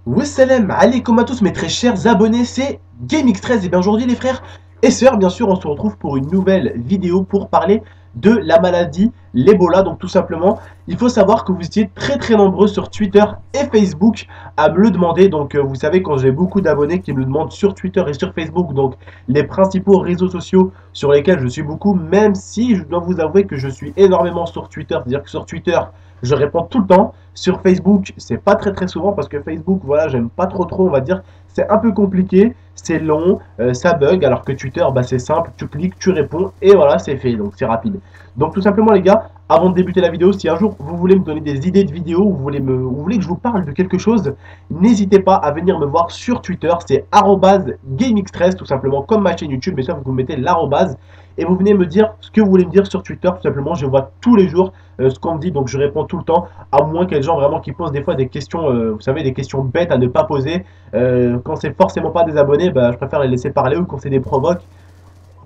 Wassalam alaikum à tous mes très chers abonnés, c'est GameX13 et bien aujourd'hui les frères et sœurs, bien sûr on se retrouve pour une nouvelle vidéo pour parler de la maladie, l'Ebola. Donc tout simplement, il faut savoir que vous étiez très nombreux sur Twitter et Facebook à me le demander. Donc vous savez, quand j'ai beaucoup d'abonnés qui me le demandent sur Twitter et sur Facebook, donc les principaux réseaux sociaux sur lesquels je suis beaucoup, même si je dois vous avouer que je suis énormément sur Twitter, c'est-à-dire que sur Twitter je réponds tout le temps. Sur Facebook, c'est pas très souvent parce que Facebook, voilà, j'aime pas trop, on va dire. C'est un peu compliqué, c'est long, ça bug, alors que Twitter, bah, c'est simple, tu cliques, tu réponds et voilà, c'est fait, donc c'est rapide. Donc tout simplement les gars, avant de débuter la vidéo, si un jour vous voulez me donner des idées de vidéos, ou vous voulez que je vous parle de quelque chose, n'hésitez pas à venir me voir sur Twitter, c'est @GameX13 tout simplement, comme ma chaîne YouTube, mais ça vous mettez l'arrobase. Et vous venez me dire ce que vous voulez me dire sur Twitter, tout simplement, je vois tous les jours ce qu'on me dit, donc je réponds tout le temps, à moins qu'il y ait des gens vraiment qui posent des fois des questions, vous savez, des questions bêtes à ne pas poser. Quand c'est forcément pas des abonnés, bah, je préfère les laisser parler, ou quand c'est des provoques.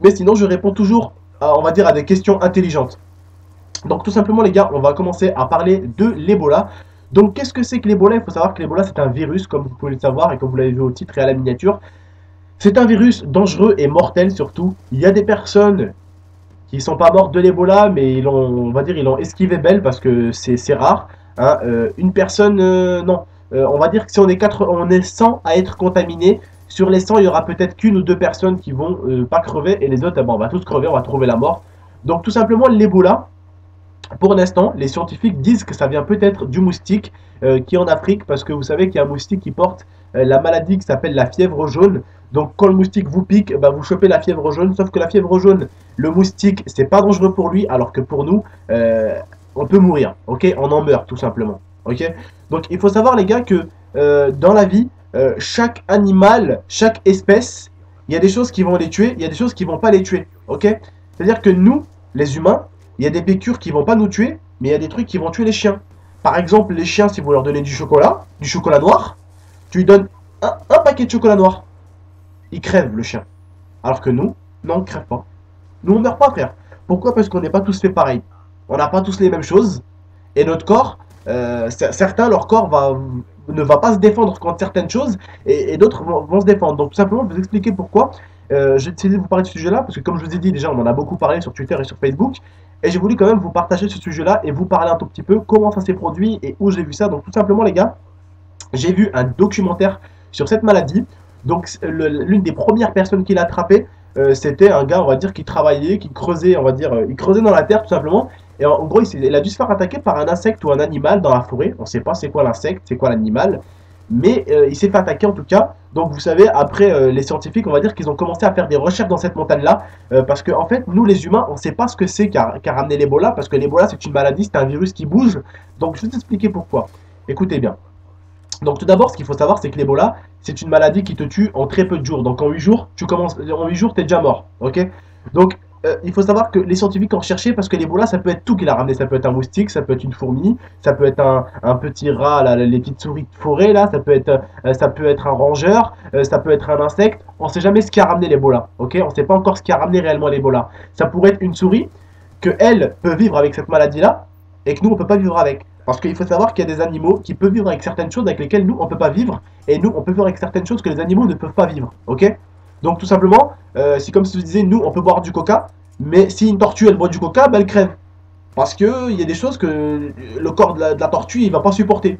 Mais sinon, je réponds toujours, on va dire, à des questions intelligentes. Donc tout simplement les gars, on va commencer à parler de l'Ebola. Donc qu'est-ce que c'est que l'Ebola? Il faut savoir que l'Ebola c'est un virus, comme vous pouvez le savoir et comme vous l'avez vu au titre et à la miniature. C'est un virus dangereux et mortel surtout. Il y a des personnes qui ne sont pas mortes de l'Ebola, mais ils ont, on va dire, ils l'ont esquivé belle parce que c'est rare. Hein. Une personne, non. On va dire que si on est 100 à être contaminés. Sur les 100, il y aura peut-être qu'une ou deux personnes qui vont pas crever et les autres, bon, on va tous crever, on va trouver la mort. Donc tout simplement l'Ebola, pour l'instant, les scientifiques disent que ça vient peut-être du moustique qui est en Afrique, parce que vous savez qu'il y a un moustique qui porte la maladie qui s'appelle la fièvre jaune. Donc quand le moustique vous pique, bah, vous chopez la fièvre jaune, sauf que la fièvre jaune, le moustique, c'est pas dangereux pour lui, alors que pour nous, on peut mourir, ok? On en meurt tout simplement, ok? Donc il faut savoir les gars que dans la vie, chaque animal, chaque espèce, il y a des choses qui vont les tuer, il y a des choses qui vont pas les tuer, ok? C'est-à-dire que nous, les humains, il y a des piqûres qui vont pas nous tuer, mais il y a des trucs qui vont tuer les chiens. Par exemple, les chiens, si vous leur donnez du chocolat noir, tu lui donnes un paquet de chocolat noir. Il crève le chien. Alors que nous, non, on ne crève pas. Nous, on ne meurt pas, frère. Pourquoi? Parce qu'on n'est pas tous fait pareil. On n'a pas tous les mêmes choses. Et notre corps, certains, leur corps ne va pas se défendre contre certaines choses, et d'autres vont se défendre. Donc tout simplement, je vais vous expliquer pourquoi. J'ai décidé de vous parler de ce sujet-là, parce que comme je vous ai dit déjà, on en a beaucoup parlé sur Twitter et sur Facebook. Et j'ai voulu quand même vous partager ce sujet-là et vous parler un tout petit peu comment ça s'est produit et où j'ai vu ça. Donc tout simplement les gars, j'ai vu un documentaire sur cette maladie. Donc l'une des premières personnes qui l'a attrapé, c'était un gars, on va dire, qui travaillait, qui creusait, on va dire, il creusait dans la terre tout simplement. Et en gros, il a dû se faire attaquer par un insecte ou un animal dans la forêt. On ne sait pas c'est quoi l'insecte, c'est quoi l'animal. Mais il s'est fait attaquer en tout cas. Donc vous savez, après les scientifiques, on va dire qu'ils ont commencé à faire des recherches dans cette montagne-là. Parce que en fait, nous les humains, on ne sait pas ce que c'est qu'a ramené l'Ebola. Parce que l'Ebola, c'est une maladie, c'est un virus qui bouge. Donc je vais vous expliquer pourquoi. Écoutez bien. Donc tout d'abord, ce qu'il faut savoir, c'est que l'Ebola, c'est une maladie qui te tue en très peu de jours. Donc en 8 jours, en 8 jours, tu es déjà mort. Ok? Donc il faut savoir que les scientifiques ont recherché, parce que l'Ebola, ça peut être tout qu'il a ramené. Ça peut être un moustique, ça peut être une fourmi, ça peut être un petit rat, là, les petites souris de forêt, là, ça peut être un rongeur, ça peut être un insecte. On ne sait jamais ce qui a ramené l'Ebola. Ok? On ne sait pas encore ce qui a ramené réellement l'Ebola. Ça pourrait être une souris, que elle peut vivre avec cette maladie-là, et que nous, on ne peut pas vivre avec. Parce qu'il faut savoir qu'il y a des animaux qui peuvent vivre avec certaines choses avec lesquelles nous, on ne peut pas vivre. Et nous, on peut vivre avec certaines choses que les animaux ne peuvent pas vivre. Ok? Donc tout simplement, c'est comme si je disais, nous, on peut boire du coca. Mais si une tortue, elle boit du coca, bah, elle crève. Parce qu'il y a des choses que le corps de la tortue, il ne va pas supporter.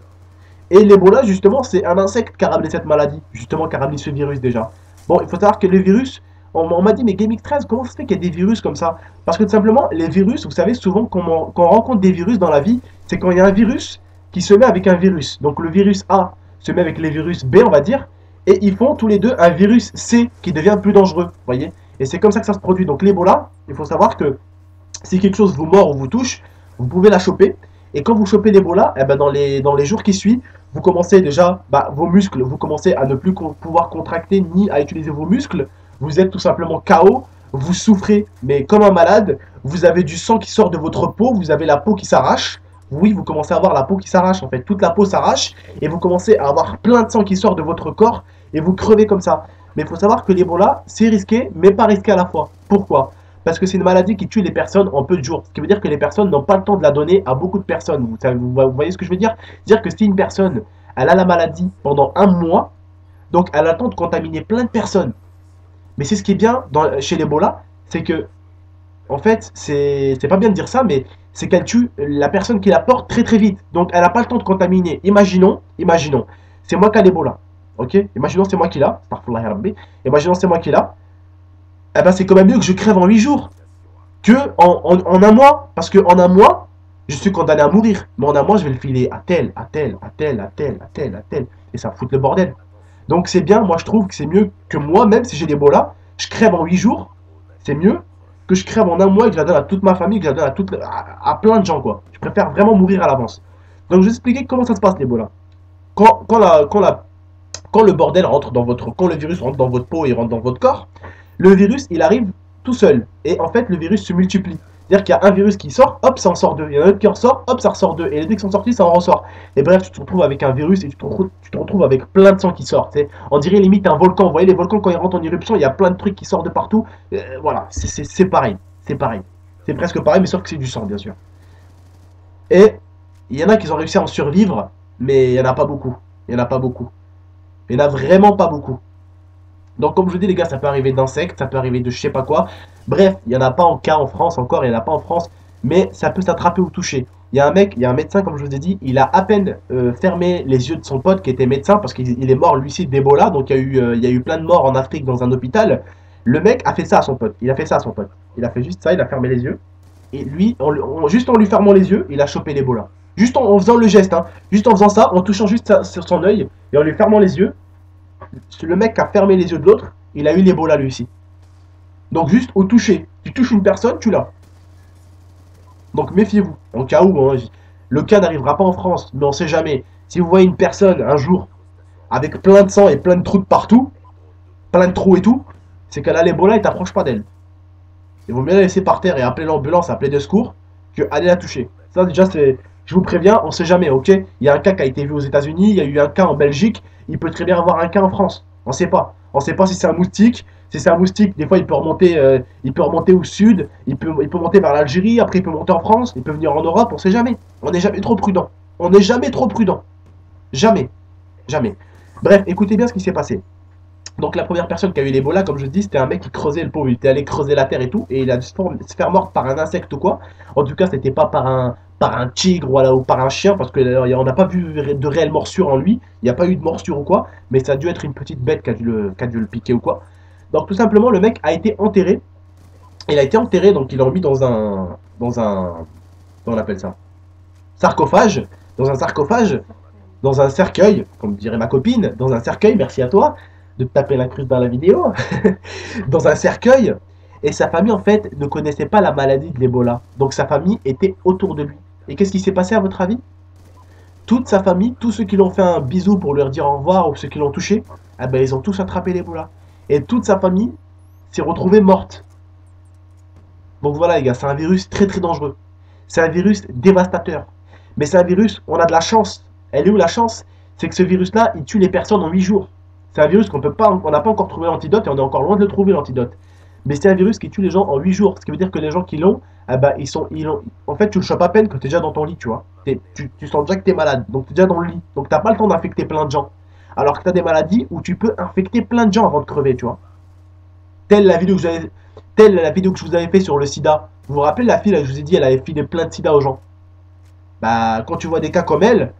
Et l'Ebola, justement, c'est un insecte qui a ramené cette maladie. Justement, qui a ramené ce virus déjà. Bon, il faut savoir que les virus, on m'a dit, mais GameX13, comment ça se fait qu'il y a des virus comme ça? Parce que tout simplement, les virus, vous savez, souvent, quand on rencontre des virus dans la vie, c'est quand il y a un virus qui se met avec un virus. Donc le virus A se met avec les virus B, on va dire, et ils font tous les deux un virus C qui devient plus dangereux, vous voyez? Et c'est comme ça que ça se produit. Donc l'Ebola, il faut savoir que si quelque chose vous mord ou vous touche, vous pouvez la choper. Et quand vous chopez l'Ebola, eh ben dans les jours qui suivent, vous commencez déjà, vos muscles, vous commencez à ne plus pouvoir contracter ni à utiliser vos muscles. Vous êtes tout simplement KO. vous souffrez, mais comme un malade, vous avez du sang qui sort de votre peau, vous avez la peau qui s'arrache. Oui, vous commencez à avoir la peau qui s'arrache en fait, toute la peau s'arrache et vous commencez à avoir plein de sang qui sort de votre corps et vous crevez comme ça. Mais il faut savoir que l'Ebola, c'est risqué, mais pas risqué à la fois. Pourquoi? Parce que c'est une maladie qui tue les personnes en peu de jours. Ce qui veut dire que les personnes n'ont pas le temps de la donner à beaucoup de personnes. Vous voyez ce que je veux dire? Dire que si une personne, elle a la maladie pendant un mois, donc elle a le temps de contaminer plein de personnes. Mais c'est ce qui est bien chez l'Ebola, c'est que, en fait, c'est pas bien de dire ça, mais c'est qu'elle tue la personne qui la porte très très vite. Donc elle n'a pas le temps de contaminer. Imaginons, c'est moi qui ai l'Ebola. Ok? Imaginons c'est moi qui l'a. Imaginons c'est moi qui l'a. Eh ben c'est quand même mieux que je crève en 8 jours que en un mois. Parce qu'en un mois, je suis condamné à mourir. Mais en un mois, je vais le filer à tel, à tel, à tel, à tel, à tel, à tel. Et ça fout le bordel. Donc c'est bien, moi je trouve que c'est mieux que moi, même si j'ai l'Ebola, je crève en 8 jours. C'est mieux que je crève en un mois et que je la donne à toute ma famille, que je la donne à plein de gens, quoi. Je préfère vraiment mourir à l'avance. Donc je vais vous expliquer comment ça se passe l'Ebola. Quand le bordel rentre dans votre, quand le virus rentre dans votre peau et rentre dans votre corps, le virus il arrive tout seul. Et en fait le virus se multiplie. C'est-à-dire qu'il y a un virus qui sort, hop, ça en sort deux. Il y en a un autre qui en sort, hop, ça ressort deux. Et les deux qui sont sortis, ça en ressort. Et bref, tu te retrouves avec un virus et tu te retrouves avec plein de sang qui sort. On dirait limite un volcan. Vous voyez, les volcans, quand ils rentrent en éruption, il y a plein de trucs qui sortent de partout. Voilà, c'est pareil. C'est pareil. C'est presque pareil, mais sauf que c'est du sang, bien sûr. Et il y en a qui ont réussi à en survivre, mais il n'y en a pas beaucoup. Il n'y en a pas beaucoup. Il n'y en a vraiment pas beaucoup. Donc comme je vous dis les gars, ça peut arriver d'insectes, ça peut arriver de je sais pas quoi. Bref, il n'y en a pas en cas en France encore, il n'y en a pas en France, mais ça peut s'attraper ou toucher. Il y a un mec, il y a un médecin comme je vous ai dit, il a à peine fermé les yeux de son pote qui était médecin parce qu'il est mort lucide d'Ebola, donc il y a eu plein de morts en Afrique dans un hôpital. Le mec a fait ça à son pote, il a fait ça à son pote. Il a fait juste ça, il a fermé les yeux. Et lui, juste en lui fermant les yeux, il a chopé l'Ebola. Juste en faisant le geste, hein. Juste en faisant ça, en touchant juste sur son œil et en lui fermant les yeux, le mec qui a fermé les yeux de l'autre, il a eu l'Ebola lui aussi. Donc juste au toucher, tu touches une personne, tu l'as. Donc méfiez-vous, en cas où, hein, le cas n'arrivera pas en France, mais on sait jamais. Si vous voyez une personne un jour avec plein de sang et plein de trous de partout, plein de trous et tout, c'est qu'elle a l'Ebola et t'approches pas d'elle. Il vaut mieux la laisser par terre et appeler l'ambulance, appeler de secours, que aller la toucher. Ça déjà c'est, je vous préviens, on sait jamais, ok? Il y a un cas qui a été vu aux États-Unis, il y a eu un cas en Belgique, il peut très bien avoir un cas en France. On sait pas. On sait pas si c'est un moustique. Si c'est un moustique, des fois il peut remonter au sud, il peut monter vers l'Algérie, après il peut monter en France, il peut venir en Europe, on sait jamais. On n'est jamais trop prudent. On n'est jamais trop prudent. Jamais. Jamais. Bref, écoutez bien ce qui s'est passé. Donc la première personne qui a eu l'Ebola, comme je dis, c'était un mec qui creusait le pauvre, il était allé creuser la terre et tout, et il a dû se faire mordre par un insecte ou quoi. En tout cas, c'était pas par un tigre voilà, ou par un chien, parce qu'on n'a pas vu de réelle morsure en lui, il n'y a pas eu de morsure ou quoi, mais ça a dû être une petite bête qui a dû le piquer ou quoi. Donc tout simplement, le mec a été enterré. Il a été enterré, donc ils l'ont mis comment on appelle ça, sarcophage, dans un cercueil, comme dirait ma copine, dans un cercueil, merci à toi de taper l'incruste dans la vidéo, dans un cercueil, et sa famille en fait ne connaissait pas la maladie de l'Ebola, donc sa famille était autour de lui. Et qu'est-ce qui s'est passé à votre avis? Toute sa famille, tous ceux qui l'ont fait un bisou pour leur dire au revoir ou ceux qui l'ont touché, eh ben, ils ont tous attrapé l'Ebola. Et toute sa famille s'est retrouvée morte. Donc voilà les gars, c'est un virus très très dangereux. C'est un virus dévastateur. Mais c'est un virus, on a de la chance. Elle est où la chance? C'est que ce virus-là, il tue les personnes en 8 jours. C'est un virus on n'a pas encore trouvé l'antidote et on est encore loin de le trouver l'antidote. Mais c'est un virus qui tue les gens en 8 jours. Ce qui veut dire que les gens qui l'ont, eh ben, en fait, tu le chopes à peine quand tu es déjà dans ton lit, tu vois. Tu sens déjà que tu es malade, donc tu es déjà dans le lit. Donc tu n'as pas le temps d'infecter plein de gens. Alors que tu as des maladies où tu peux infecter plein de gens avant de crever, tu vois. Telle la vidéo que je vous avais fait sur le sida. Vous vous rappelez la fille, là, je vous ai dit, elle avait filé plein de sida aux gens. Bah, quand tu vois des cas comme elle,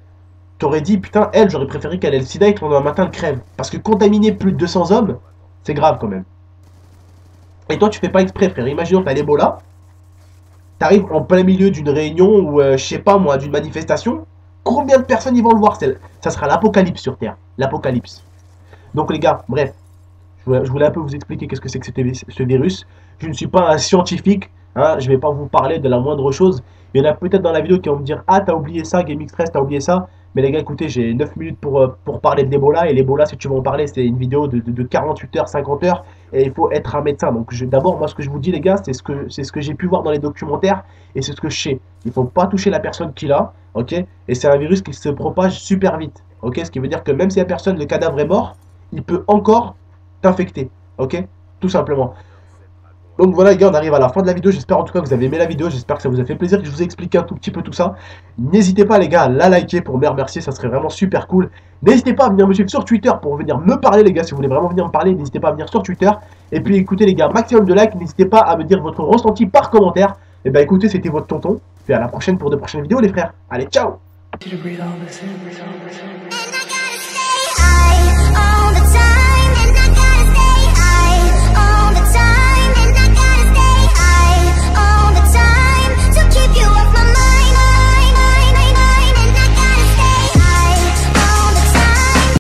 t'aurais dit, putain, elle, j'aurais préféré qu'elle ait le sida et que le lendemain matin, elle crève. Parce que contaminer plus de 200 hommes, c'est grave quand même. Et toi, tu fais pas exprès, frère. Imaginons, t'as l'Ebola, t'arrives en plein milieu d'une réunion ou, je sais pas moi, d'une manifestation. Combien de personnes ils vont le voir? Ça sera l'apocalypse sur Terre. L'apocalypse. Donc les gars, bref, je voulais un peu vous expliquer qu'est-ce que c'est que ce virus. Je ne suis pas un scientifique, hein, je ne vais pas vous parler de la moindre chose. Il y en a peut-être dans la vidéo qui vont me dire, ah t'as oublié ça, GameX13, t'as oublié ça. Mais les gars, écoutez, j'ai 9 minutes pour parler de l'Ebola. Et l'Ebola, si tu veux en parler, c'est une vidéo de 48 heures, 50 heures. Et il faut être un médecin. Donc d'abord, moi, ce que je vous dis, les gars, c'est ce que j'ai pu voir dans les documentaires. Et c'est ce que je sais. Il faut pas toucher la personne qui l'a. Ok. Et c'est un virus qui se propage super vite. Ok. Ce qui veut dire que même si la personne, le cadavre est mort, il peut encore t'infecter. Ok. Tout simplement. Donc voilà les gars, on arrive à la fin de la vidéo, j'espère en tout cas que vous avez aimé la vidéo, j'espère que ça vous a fait plaisir, que je vous ai expliqué un tout petit peu tout ça. N'hésitez pas les gars à la liker pour me remercier, ça serait vraiment super cool. N'hésitez pas à venir me suivre sur Twitter pour venir me parler les gars, si vous voulez vraiment venir me parler, n'hésitez pas à venir sur Twitter. Et puis écoutez les gars, maximum de likes, n'hésitez pas à me dire votre ressenti par commentaire. Et bah écoutez, c'était votre tonton, puis à la prochaine pour de prochaines vidéos les frères. Allez, ciao!